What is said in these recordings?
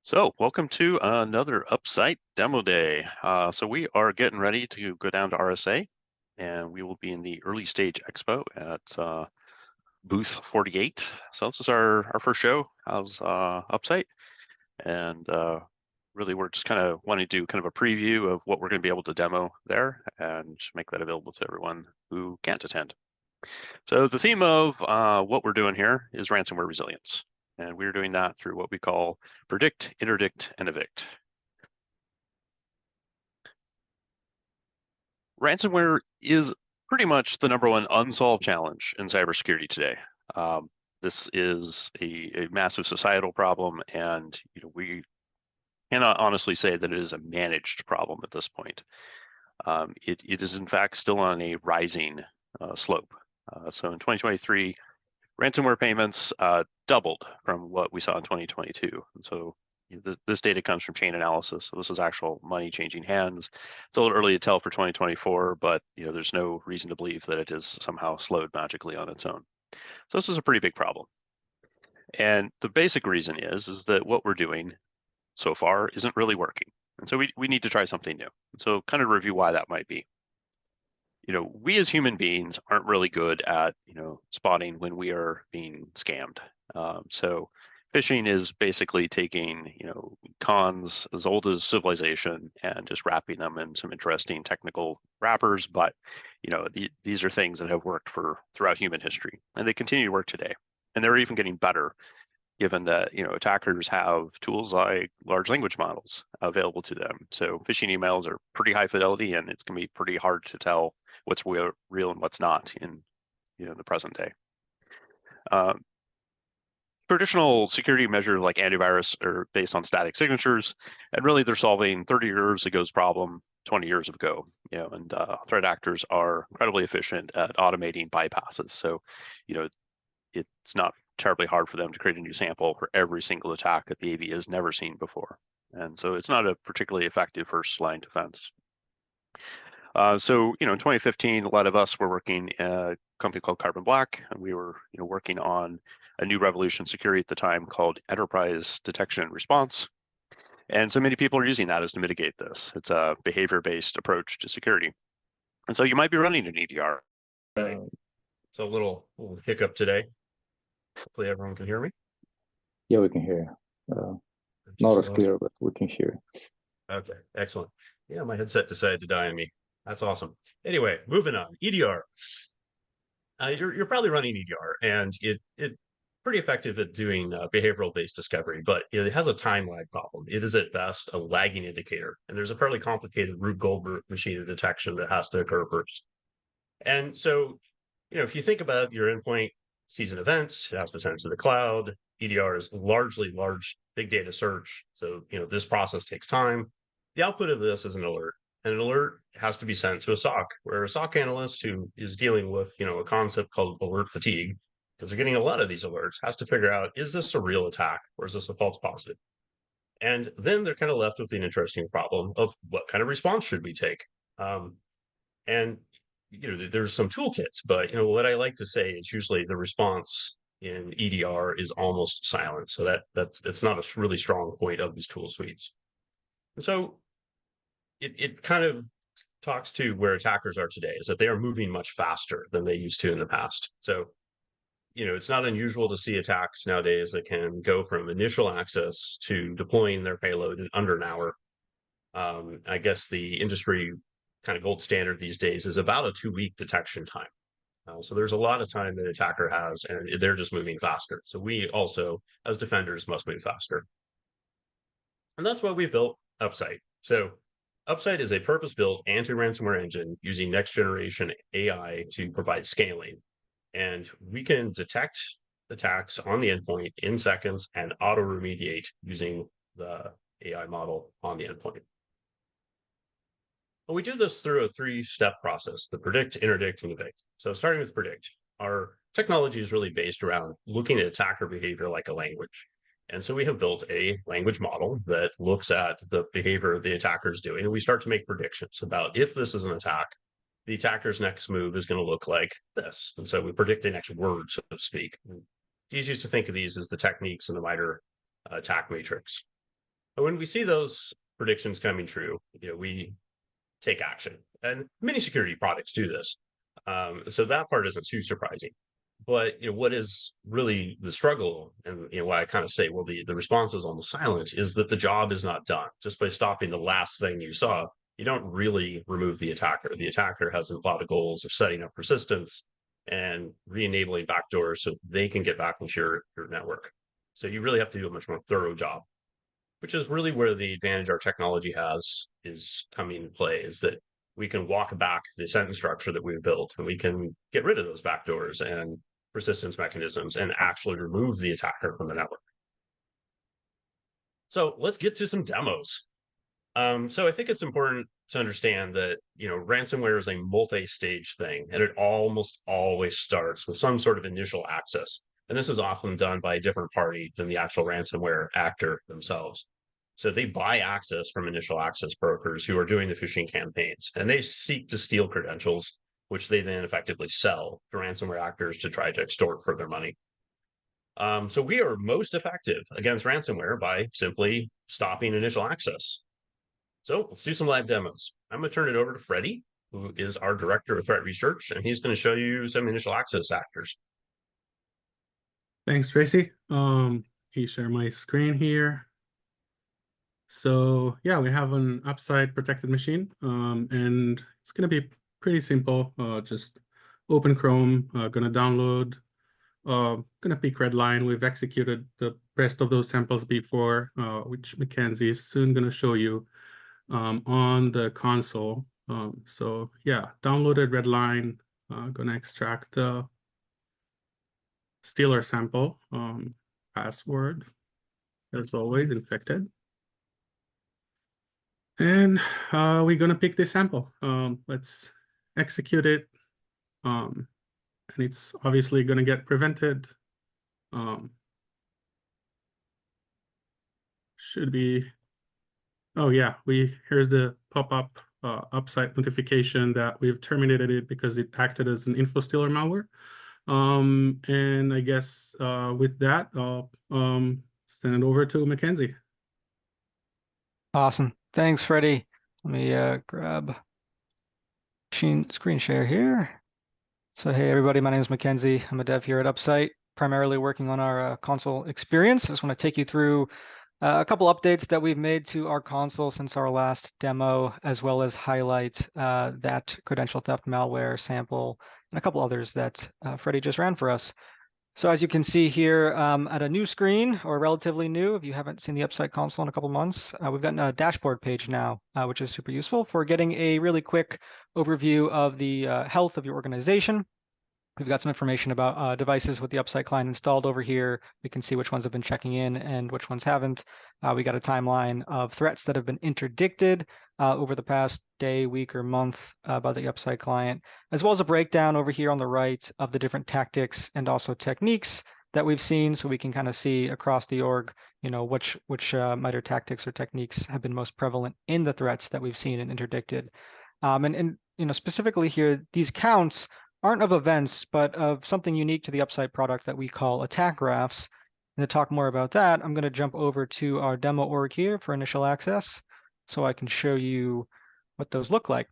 So, welcome to another UpSight demo day. So we are getting ready to go down to RSA, and we will be in the early stage expo at booth 48. So this is our first show as UpSight, and really we're just kind of wanting to do kind of a preview of what we're going to be able to demo there and make that available to everyone who can't attend. So the theme of what we're doing here is ransomware resilience. And we're doing that through what we call predict, interdict, and evict. Ransomware is pretty much the number one unsolved challenge in cybersecurity today. This is a massive societal problem, and we cannot honestly say that it is a managed problem at this point. It is in fact still on a rising slope. So in 2023, ransomware payments doubled from what we saw in 2022. And so this data comes from chain analysis. So this is actual money changing hands. It's a little early to tell for 2024, but there's no reason to believe that it is somehow slowed magically on its own. So this is a pretty big problem. And the basic reason is that what we're doing so far isn't really working. And so we need to try something new. And so kind of review why that might be. We as human beings aren't really good at, spotting when we are being scammed. So phishing is basically taking, cons as old as civilization and just wrapping them in some interesting technical wrappers. But, these are things that have worked throughout human history, and they continue to work today. And they're even getting better, given that, attackers have tools like large language models available to them. So phishing emails are pretty high fidelity, and it's going to be pretty hard to tell what's real and what's not in the present day. Traditional security measures like antivirus are based on static signatures, and really they're solving 30 years ago's problem 20 years ago. And threat actors are incredibly efficient at automating bypasses. So, it's not terribly hard for them to create a new sample for every single attack that the AV has never seen before. And so it's not a particularly effective first line defense. So, in 2015, a lot of us were working at a company called Carbon Black, and we were, working on a new revolution in security at the time called enterprise detection and response. And so many people are using that as to mitigate this. It's a behavior-based approach to security. And so you might be running an EDR. So a little hiccup today. Hopefully everyone can hear me. Yeah, we can hear you. Not as clear, but we can hear you. Okay, excellent. Yeah, my headset decided to die on me. That's awesome. Anyway, moving on. EDR. You're probably running EDR, and it pretty effective at doing behavioral-based discovery, but it has a time lag problem. It is at best a lagging indicator, and there's a fairly complicated Rube Goldberg machine of detection that has to occur first. And so, if you think about your endpoint sees an event, it has to send it to the cloud. EDR is largely large big data search. So, this process takes time. The output of this is an alert, and an alert has to be sent to a SOC, where a SOC analyst who is dealing with, a concept called alert fatigue, because they're getting a lot of these alerts, has to figure out, is this a real attack or is this a false positive? And then they're kind of left with an interesting problem of what kind of response should we take? And there's some toolkits, but what I like to say is usually the response in EDR is almost silent. So that's not a really strong point of these tool suites. And so it kind of talks to where attackers are today, is that they are moving much faster than they used to in the past. So it's not unusual to see attacks nowadays that can go from initial access to deploying their payload in under an hour. I guess the industry kind of gold standard these days is about a 2-week detection time. So there's a lot of time that an attacker has, and they're just moving faster. So we also, as defenders, must move faster. And that's why we built UpSight. So UpSight is a purpose-built anti-ransomware engine using next-generation AI to provide scaling. And we can detect attacks on the endpoint in seconds and auto-remediate using the AI model on the endpoint. Well, we do this through a 3-step process: the predict, interdict, and evict. So starting with predict, our technology is really based around looking at attacker behavior like a language. And so we have built a language model that looks at the behavior the attacker is doing, and we start to make predictions about, if this is an attack, the attacker's next move is going to look like this. And so we predict the next word, so to speak. And it's easiest to think of these as the techniques in the MITRE attack matrix. But when we see those predictions coming true, we take action. And many security products do this. So that part isn't too surprising. But what is really the struggle, and why I kind of say, well, the response is almost silent, is that the job is not done. Just by stopping the last thing you saw, you don't really remove the attacker. The attacker has a lot of goals of setting up persistence and re-enabling backdoors so they can get back into your network. So you really have to do a much more thorough job, which is really where the advantage our technology has is coming into play, is that we can walk back the sentence structure that we've built, and we can get rid of those backdoors and persistence mechanisms and actually remove the attacker from the network. So let's get to some demos. So I think it's important to understand that, ransomware is a multi-stage thing, and it almost always starts with some sort of initial access. And this is often done by a different party than the actual ransomware actor themselves. So they buy access from initial access brokers who are doing the phishing campaigns, and they seek to steal credentials, which they then effectively sell to ransomware actors to try to extort further money. So we are most effective against ransomware by simply stopping initial access. So let's do some live demos. I'm going to turn it over to Freddie, who is our director of threat research, and he's going to show you some initial access actors. Thanks, Tracy. Can you share my screen here? So yeah, we have an UpSight protected machine, and it's going to be pretty simple. Just open Chrome, going to download, going to pick Redline. We've executed the rest of those samples before, which Mackenzie is soon going to show you on the console. So yeah, downloaded Redline, going to extract the stealer sample, password, as always, infected. And we're going to pick this sample. Let's execute it. And it's obviously going to get prevented. Should be, oh yeah, here's the pop-up UpSight notification that we've terminated it because it acted as an info stealer malware. And I guess with that, I'll send it over to Mackenzie. Awesome. Thanks, Freddie. Let me grab screen share here. So hey, everybody, my name is Mackenzie. I'm a dev here at UpSight, primarily working on our console experience. I just want to take you through a couple updates that we've made to our console since our last demo, as well as highlight that credential theft malware sample and a couple others that Freddie just ran for us. So as you can see here at a new screen, or relatively new, if you haven't seen the UpSight console in a couple months, we've gotten a dashboard page now, which is super useful for getting a really quick overview of the health of your organization. We've got some information about devices with the UpSight client installed over here. We can see which ones have been checking in and which ones haven't. We got a timeline of threats that have been interdicted over the past day, week, or month by the UpSight client, as well as a breakdown over here on the right of the different tactics and also techniques that we've seen, so we can kind of see across the org, which MITRE tactics or techniques have been most prevalent in the threats that we've seen and interdicted. And specifically here, these counts aren't of events, but of something unique to the UpSight product that we call attack graphs. And to talk more about that, I'm going to jump over to our demo org here for initial access so I can show you what those look like.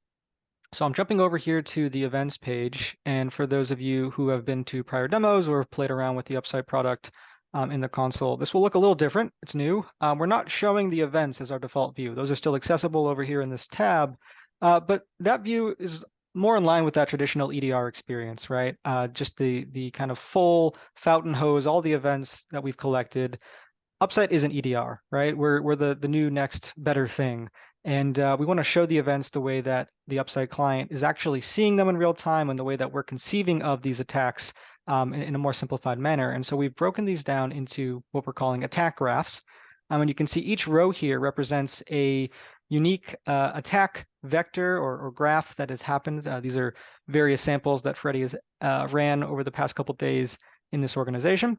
So I'm jumping over here to the events page. And for those of you who have been to prior demos or have played around with the UpSight product in the console, this will look a little different. It's new. We're not showing the events as our default view. Those are still accessible over here in this tab. But that view is more in line with that traditional EDR experience, right? Just the kind of full fountain hose, all the events that we've collected. UpSight isn't EDR, right? We're the new next better thing. And we want to show the events the way that the UpSight client is actually seeing them in real time, and the way that we're conceiving of these attacks in a more simplified manner. And so we've broken these down into what we're calling attack graphs. And you can see each row here represents a unique attack vector or graph that has happened. These are various samples that Freddie has ran over the past couple of days in this organization.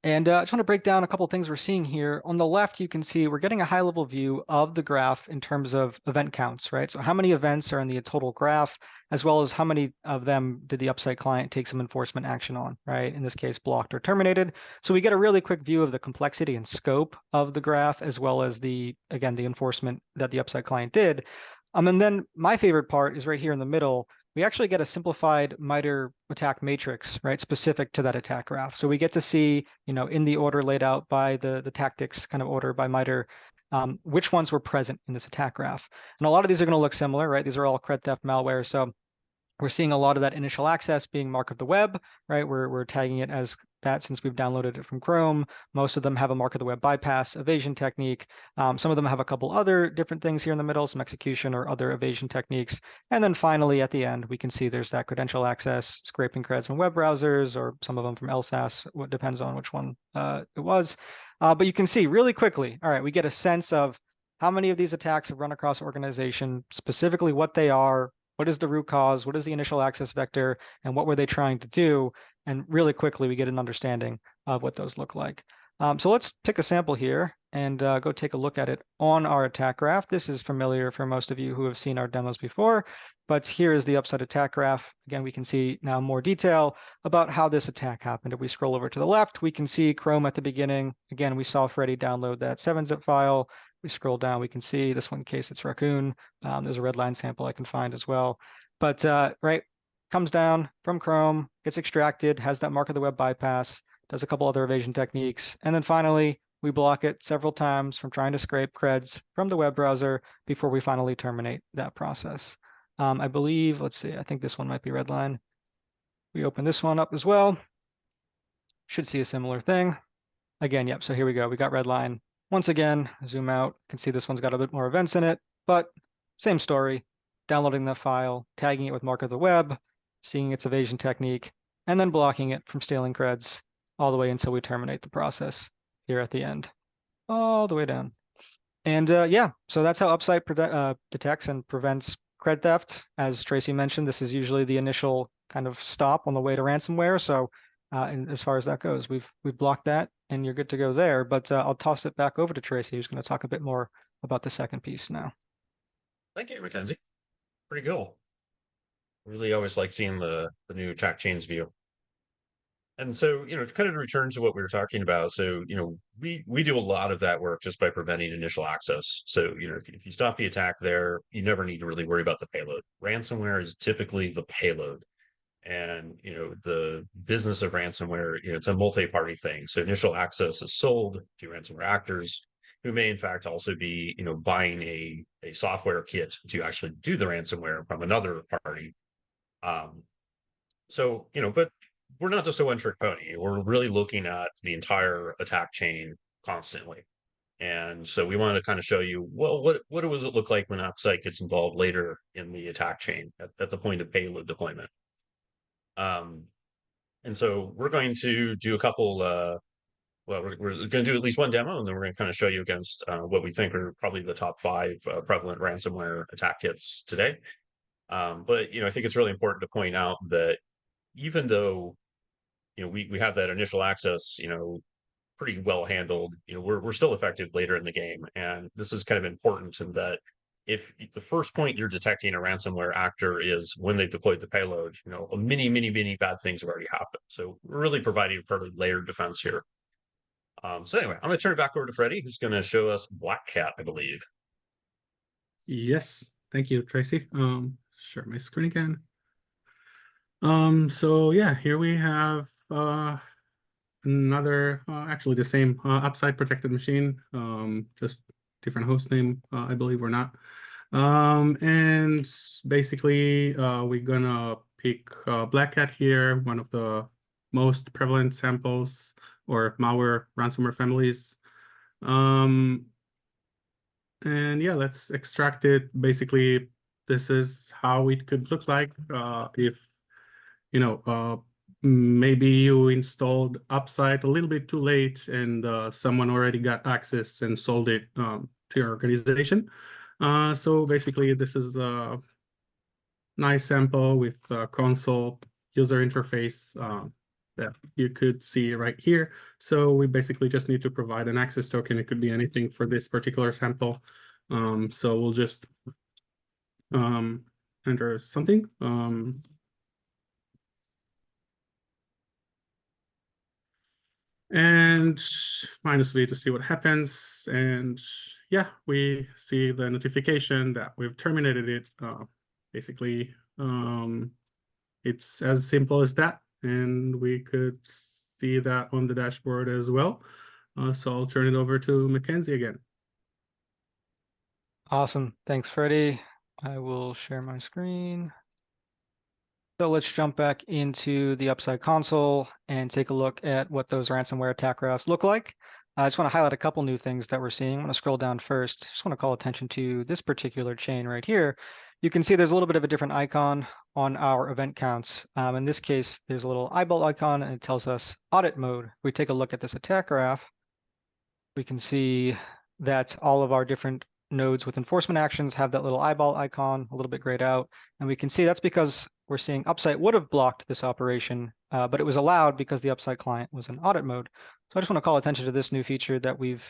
And I just want to break down a couple of things we're seeing here. On the left, you can see we're getting a high-level view of the graph in terms of event counts, right? So how many events are in the total graph, as well as how many of them did the UpSight client take some enforcement action on, right? In this case, blocked or terminated. So we get a really quick view of the complexity and scope of the graph, as well as the enforcement that the UpSight client did. And then my favorite part is right here in the middle. We actually get a simplified MITRE attack matrix, right, specific to that attack graph. So we get to see, in the order laid out by the tactics kind of order by MITRE, which ones were present in this attack graph. And a lot of these are going to look similar, right? These are all cred theft malware. So we're seeing a lot of that initial access being mark of the web, right? We're tagging it as that since we've downloaded it from Chrome. Most of them have a mark of the web bypass evasion technique. Some of them have a couple other different things here in the middle, some execution or other evasion techniques. And then finally, at the end, we can see there's that credential access, scraping creds from web browsers, or some of them from LSAS. What depends on which one it was. But you can see really quickly, all right, we get a sense of how many of these attacks have run across organization, specifically what they are, what is the root cause, what is the initial access vector, and what were they trying to do? And really quickly, we get an understanding of what those look like. So let's pick a sample here and go take a look at it on our attack graph. This is familiar for most of you who have seen our demos before, but here is the UpSight attack graph. Again, we can see now more detail about how this attack happened. If we scroll over to the left, we can see Chrome at the beginning. Again, we saw Freddy download that 7-zip file. We scroll down, we can see this one in case it's Raccoon. There's a red line sample I can find as well. But right, comes down from Chrome, gets extracted, has that mark of the web bypass, does a couple other evasion techniques, and then finally we block it several times from trying to scrape creds from the web browser before we finally terminate that process. I believe, let's see, I think this one might be red line. We open this one up as well. Should see a similar thing. Again, yep, so here we go. We got red line. Once again, zoom out, you can see this one's got a bit more events in it, but same story, downloading the file, tagging it with mark of the web, seeing its evasion technique, and then blocking it from stealing creds all the way until we terminate the process here at the end, all the way down. And yeah, so that's how UpSight detects and prevents cred theft. As Tracy mentioned, this is usually the initial kind of stop on the way to ransomware. So and as far as that goes, we've blocked that and you're good to go there. But I'll toss it back over to Tracy, who's going to talk a bit more about the second piece now. Thank you, Mackenzie. Pretty cool. Really always like seeing the new attack chains view. And so, to kind of return to what we were talking about. So, we do a lot of that work just by preventing initial access. So, if you stop the attack there, you never need to really worry about the payload. Ransomware is typically the payload. And, the business of ransomware, it's a multi-party thing. So initial access is sold to ransomware actors who may in fact also be, buying a software kit to actually do the ransomware from another party. So, but we're not just a one-trick pony. We're really looking at the entire attack chain constantly. And so we wanted to kind of show you, well, what does it look like when UpSight gets involved later in the attack chain at the point of payload deployment? And so we're going to do a couple, we're going to do at least one demo, and then we're going to kind of show you against what we think are probably the top 5 prevalent ransomware attack kits today. But, I think it's really important to point out that even though, we have that initial access, pretty well handled, we're still effective later in the game. And this is kind of important in that if the first point you're detecting a ransomware actor is when they've deployed the payload, many bad things have already happened. So we're really providing a fairly layered defense here. So anyway, I'm going to turn it back over to Freddie, who's going to show us Black Cat, I believe. Yes, thank you, Tracy. Share my screen again. So yeah, here we have another, actually the same UpSight protected machine, just different host name, I believe, or not. And basically, we're gonna pick Black Cat here, one of the most prevalent samples or malware ransomware families. And yeah, let's extract it. Basically, this is how it could look like if, maybe you installed UpSight a little bit too late and someone already got access and sold it to your organization. So basically, this is a nice sample with console user interface. that you could see right here. So we basically just need to provide an access token. It could be anything for this particular sample. So we'll just enter something. And -v to see what happens. And yeah, we see the notification that we've terminated it. Basically, it's as simple as that. And we could see that on the dashboard as well. So I'll turn it over to Mackenzie again. Awesome. Thanks, Freddie. I will share my screen. So let's jump back into the UpSight console and take a look at what those ransomware attack graphs look like. I just want to highlight a couple new things that we're seeing. I'm going to scroll down first. Just want to call attention to this particular chain right here. You can see there's a little bit of a different icon on our event counts. In this case, there's a little eyeball icon and it tells us audit mode. If we take a look at this attack graph, we can see that all of our different nodes with enforcement actions have that little eyeball icon a little bit grayed out. And we can see that's because we're seeing UpSight would have blocked this operation, but it was allowed because the UpSight client was in audit mode. So I just want to call attention to this new feature that we've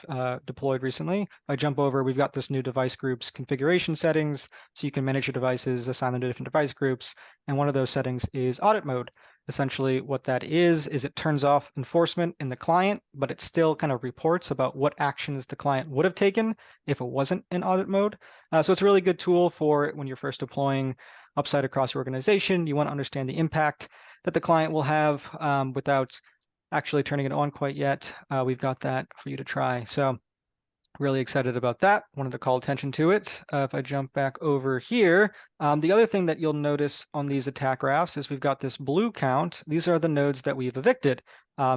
deployed recently. If I jump over, we've got this new device groups configuration settings. So you can manage your devices, assign them to different device groups. And one of those settings is audit mode. Essentially what that is it turns off enforcement in the client, but it still kind of reports about what actions the client would have taken if it wasn't in audit mode. So it's a really good tool for when you're first deploying UpSight across your organization. You want to understand the impact that the client will have without actually turning it on quite yet. We've got that for you to try. So really excited about that. Wanted to call attention to it. If I jump back over here, the other thing that you'll notice on these attack graphs is we've got this blue count. These are the nodes that we've evicted.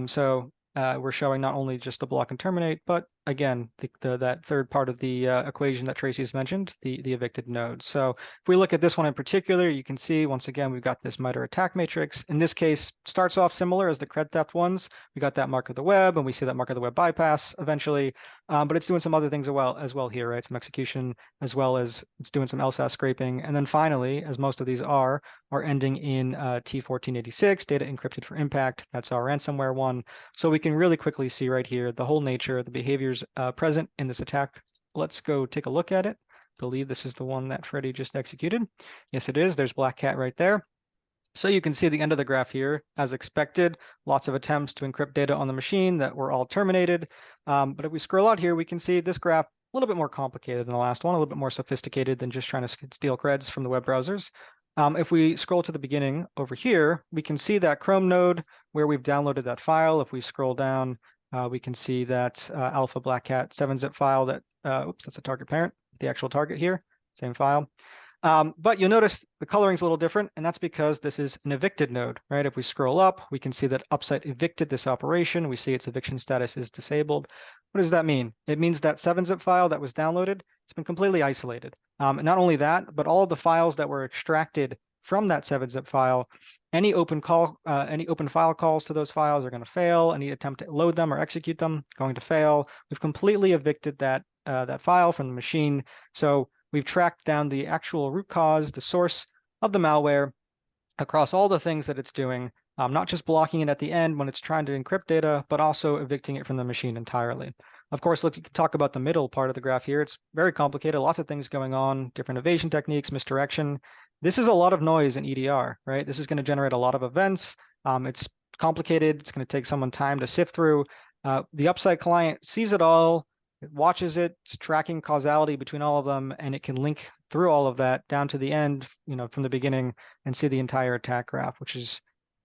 So we're showing not only just the block and terminate, but again, that third part of the equation that Tracy's mentioned, the evicted nodes. So if we look at this one in particular, you can see, once again, we've got this MITRE attack matrix. In this case, starts off similar as the cred theft ones. We got that mark of the web, and we see that mark of the web bypass eventually, but it's doing some other things as well here, right? Some execution, as well as it's doing some LSAS scraping. And then finally, as most of these are ending in T1486, data encrypted for impact. That's our ransomware one. So we can really quickly see right here the whole nature, the behaviors present in this attack. Let's go take a look at it. I believe this is the one that Freddie just executed. Yes, it is. There's Black Cat right there. So you can see the end of the graph here, as expected, lots of attempts to encrypt data on the machine that were all terminated. But if we scroll out here, we can see this graph a little bit more complicated than the last one, a little bit more sophisticated than just trying to steal creds from the web browsers. If we scroll to the beginning over here, we can see that Chrome node where we've downloaded that file. If we scroll down, we can see that alpha black cat 7-zip file that, oops, that's a target parent, the actual target here, same file. But you'll notice the coloring is a little different, and that's because this is an evicted node, right? If we scroll up, we can see that UpSight evicted this operation. We see its eviction status is disabled. What does that mean? It means that 7-zip file that was downloaded, it's been completely isolated. And not only that, but all of the files that were extracted from that 7-zip file, any open file calls to those files are going to fail. Any attempt to load them or execute them going to fail. We've completely evicted that file from the machine. So we've tracked down the actual root cause, the source of the malware across all the things that it's doing, not just blocking it at the end when it's trying to encrypt data, but also evicting it from the machine entirely. Of course, let's talk about the middle part of the graph here. It's very complicated, lots of things going on, different evasion techniques, misdirection. This is a lot of noise in EDR, right? This is going to generate a lot of events. It's complicated. It's going to take someone time to sift through. The UpSight client sees it all. It watches it, it's tracking causality between all of them, and it can link through all of that down to the end, from the beginning, and see the entire attack graph, which is,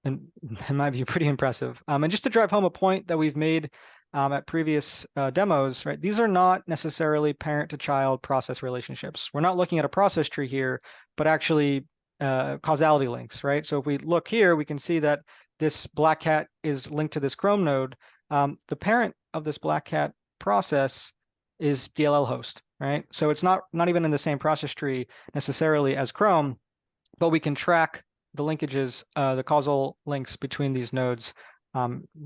in my view, pretty impressive. And just to drive home a point that we've made at previous demos, right? These are not necessarily parent-to-child process relationships. We're not looking at a process tree here, but actually causality links, right? So if we look here, we can see that this Black Cat is linked to this Chrome node. The parent of this Black Cat process is DLL host, right? So it's not even in the same process tree necessarily as Chrome, but we can track the linkages, the causal links between these nodes,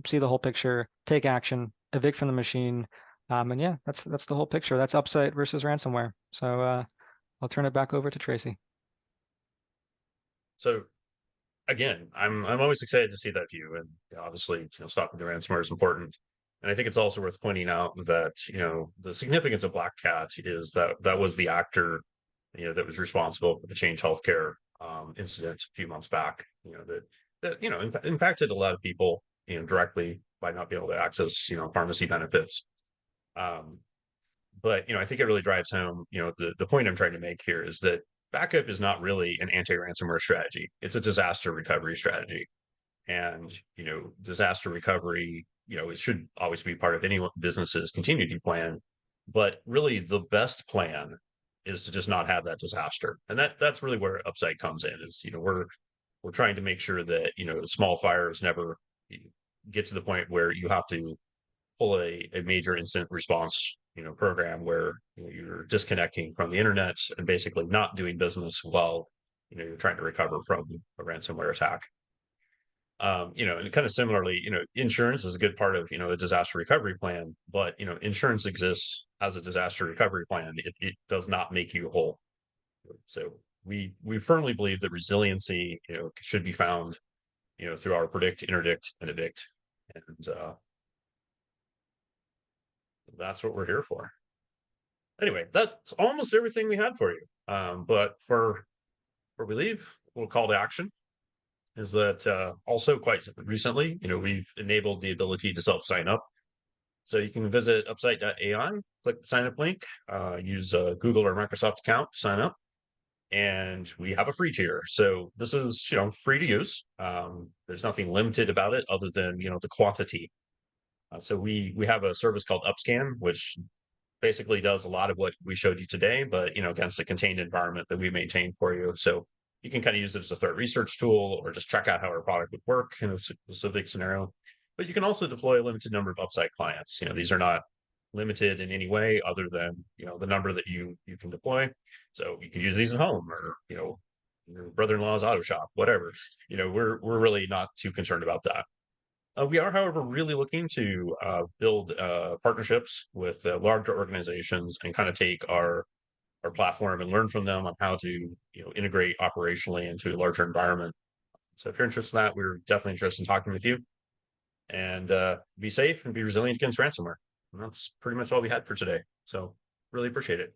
see the whole picture, take action, evict from the machine, and yeah, that's the whole picture. That's UpSight versus ransomware. So I'll turn it back over to Tracy. So again, I'm always excited to see that view, and obviously, stopping the ransomware is important. And I think it's also worth pointing out that the significance of Black Cat is that that was the actor, that was responsible for the Change Healthcare incident a few months back. That impacted a lot of people, directly by not being able to access, pharmacy benefits. But I think it really drives home, the point I'm trying to make here is that backup is not really an anti-ransomware strategy. It's a disaster recovery strategy. And, disaster recovery, it should always be part of any business's continuity plan. But really the best plan is to just not have that disaster. And that's really where UpSight comes in is, we're trying to make sure that, small fires never get to the point where you have to pull a major incident response program where you're disconnecting from the internet and basically not doing business while you're trying to recover from a ransomware attack. And kind of similarly, insurance is a good part of a disaster recovery plan, but insurance exists as a disaster recovery plan. It does not make you whole. So we firmly believe that resiliency should be found through our predict, interdict, and evict, and that's what we're here for. Anyway, that's almost everything we had for you. But before we leave, we'll call to action is that also quite recently, we've enabled the ability to self-sign up. So you can visit UpSight.ai, click the sign up link, use a Google or Microsoft account to sign up. And we have a free tier. So this is, free to use. There's nothing limited about it other than, the quantity. So we have a service called UpScan, which basically does a lot of what we showed you today, but against a contained environment that we maintain for you. So you can kind of use it as a threat research tool or just check out how our product would work in a specific scenario. But you can also deploy a limited number of UpSight clients. These are not limited in any way other than the number that you can deploy. So you can use these at home or your brother-in-law's auto shop, whatever. We're really not too concerned about that. We are, however, really looking to build partnerships with larger organizations and kind of take our platform and learn from them on how to integrate operationally into a larger environment. So if you're interested in that, we're definitely interested in talking with you. And be safe and be resilient against ransomware. And that's pretty much all we had for today. So really appreciate it.